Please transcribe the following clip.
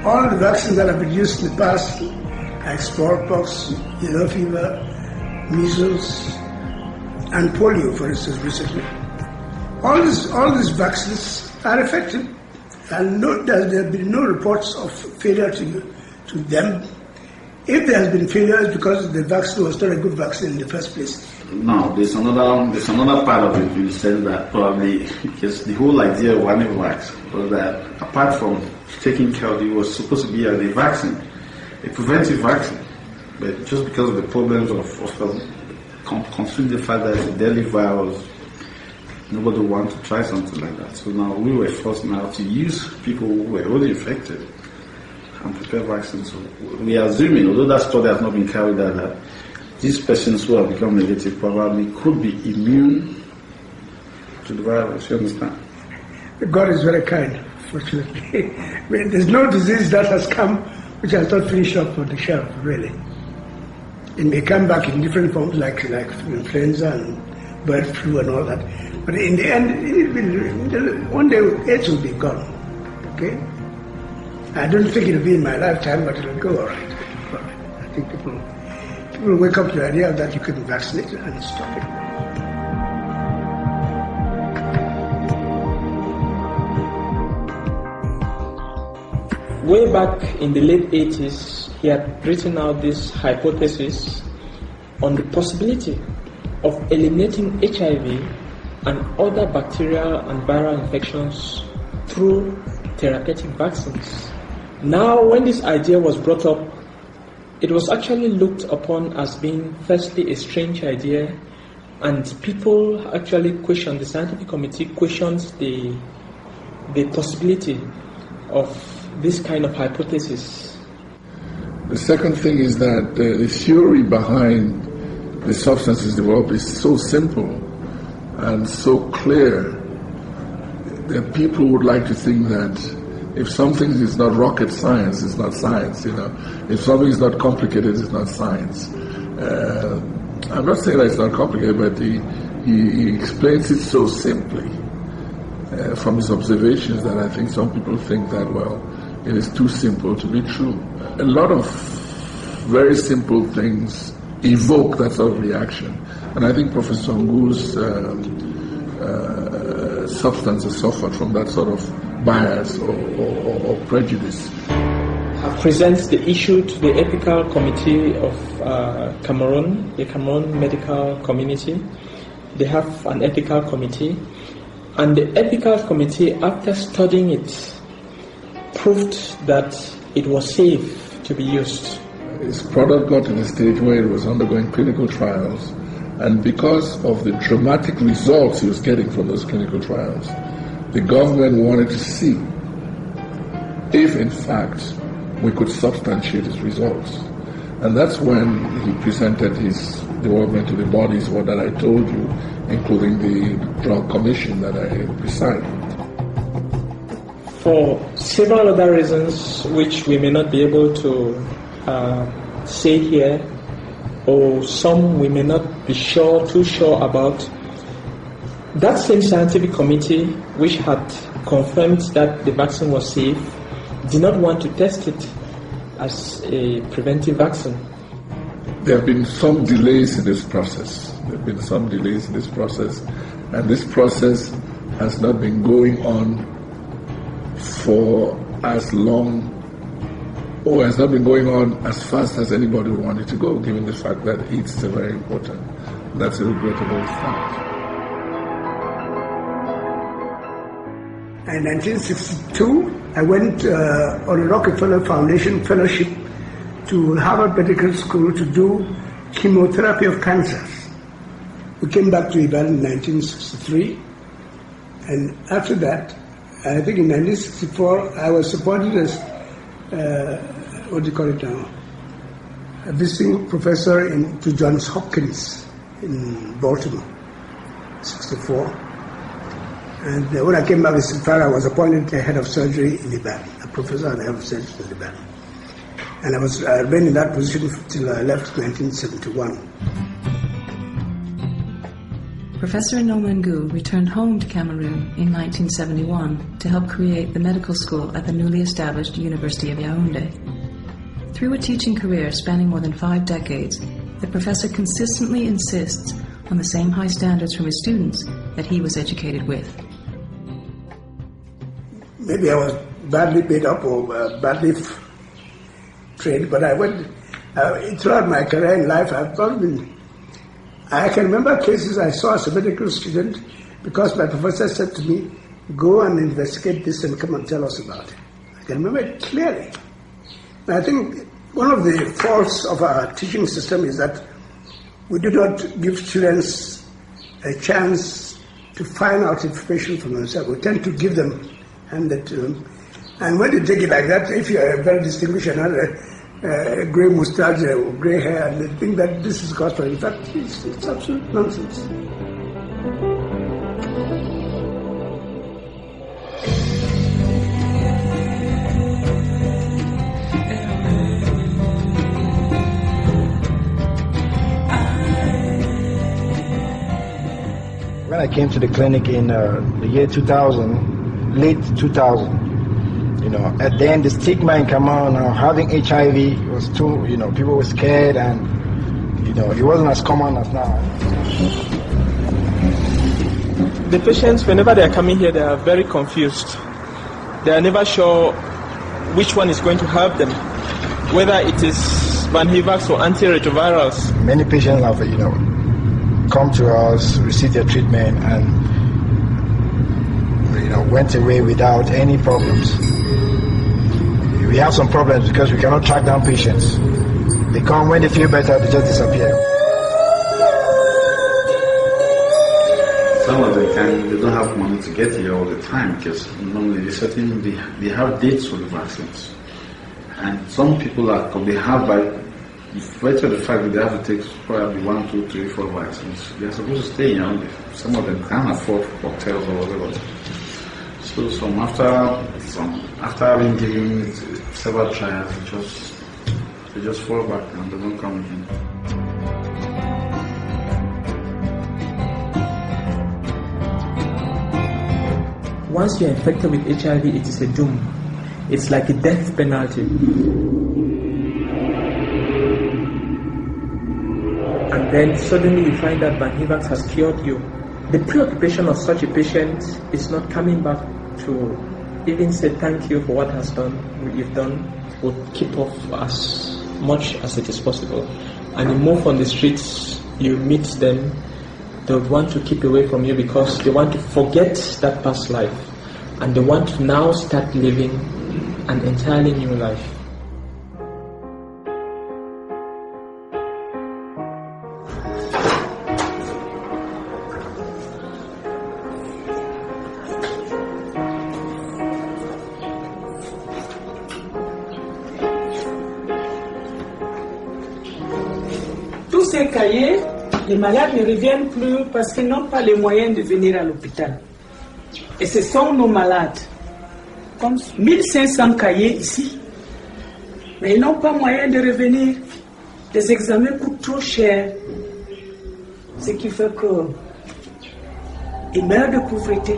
All the vaccines that have been used in the past, like smallpox, yellow fever, measles, and polio, for instance, recently. All these vaccines are effective, and there have been no reports of failure to them. If there has been failure, it's because the vaccine was not a good vaccine in the first place. No, there's another part of it in the sense that probably because the whole idea of Annivax was that apart from taking care of it, was supposed to be a vaccine, a preventive vaccine. But just because of the problems of considering the fact that it's a deadly virus, nobody wanted to try something like that. So now we were forced now to use people who were already infected and prepare vaccines. So we are assuming, although that study has not been carried out, that these persons who have become negative probably could be immune to the virus. You understand? God is very kind, fortunately. There's no disease that has come which has not finished up on the shelf, really. It may come back in different forms, like influenza and bird flu and all that. But in the end, one day AIDS will be gone. Okay? I don't think it'll be in my lifetime, but it'll go all right. I think people will wake up to the idea that you can vaccinate and stop it. Way back in the late 80s, he had written out this hypothesis on the possibility of eliminating HIV and other bacterial and viral infections through therapeutic vaccines. Now, when this idea was brought up, it was actually looked upon as being firstly a strange idea, and people actually questioned, the scientific committee questions the possibility of this kind of hypothesis. The second thing is that the theory behind the substances developed is so simple and so clear that people would like to think that if something is not rocket science, it's not science, If something is not complicated, it's not science. I'm not saying that it's not complicated, but he explains it so simply from his observations that I think some people think that, well, it is too simple to be true. A lot of very simple things evoke that sort of reaction. And I think Professor Ngu's substance has suffered from that sort of bias or prejudice. Presents the issue to the ethical committee of Cameroon, the Cameroon medical community. They have an ethical committee, and the ethical committee, after studying it, proved that it was safe to be used. His product got to the stage where it was undergoing clinical trials, and because of the dramatic results he was getting from those clinical trials, the government wanted to see if, in fact, we could substantiate his results. And that's when he presented his development to the bodies that I told you, including the Drug Commission that I preside. For several other reasons which we may not be able to say here, or some we may not be too sure about, that same scientific committee which had confirmed that the vaccine was safe did not want to test it as a preventive vaccine. There have been some delays in this process. And this process has not been going on for as long, or has not been going on as fast as anybody wanted to go, given the fact that it's very important. That's a regrettable fact. In 1962, I went on a Rockefeller Foundation fellowship to Harvard Medical School to do chemotherapy of cancers. We came back to Ibadan in 1963, and after that, I think in 1964, I was appointed as, a visiting professor to Johns Hopkins in Baltimore, 1964. And when I came back to Sifara, I was appointed the head of surgery in Ibadan, a professor and head of surgery in Ibadan. And I was been in that position till I left in 1971. Professor Nomengu returned home to Cameroon in 1971 to help create the medical school at the newly established University of Yaoundé. Through a teaching career spanning more than 5 decades, the professor consistently insists on the same high standards from his students that he was educated with. Maybe I was badly made up or badly trained, but I went, throughout my career in life, I can remember cases I saw as a medical student because my professor said to me, go and investigate this and come and tell us about it. I can remember it clearly. And I think one of the faults of our teaching system is that we do not give students a chance to find out information from themselves. We tend to give them, hand it to them. And when you take it like that, if you are very distinguished and a grey moustache or grey hair, and they think that this is gospel, in fact, it's absolute nonsense. When I came to the clinic in the year 2000, late 2000, at then the stigma in Cameroon having HIV was too, people were scared and, it wasn't as common as now. The patients, whenever they are coming here, they are very confused. They are never sure which one is going to help them, whether it is Vanhivax or antiretrovirals. Many patients have, come to us, receive their treatment, and went away without any problems. We have some problems because we cannot track down patients. They come when they feel better, they just disappear. Some of them they don't have money to get here all the time because normally they have dates for the vaccines, and some people they have by virtue of the fact that they have to take probably 1, 2, 3, 4 vaccines. They are supposed to stay young. Some of them can't afford hotels or whatever. So after having given several trials, they just fall back and they don't come again. Once you're infected with HIV, it is a doom. It's like a death penalty. And then suddenly you find that Vanhivax has cured you. The preoccupation of such a patient is not coming back to even say thank you for what you've done. Will keep off as much as it is possible. And you move on the streets, you meet them, they would want to keep away from you because they want to forget that past life. And they want to now start living an entirely new life. Tous ces cahiers, les malades ne reviennent plus parce qu'ils n'ont pas les moyens de venir à l'hôpital. Et ce sont nos malades. Comme 1500 cahiers ici. Mais ils n'ont pas moyen de revenir. Les examens coûtent trop cher. Ce qui fait qu'ils meurent de pauvreté.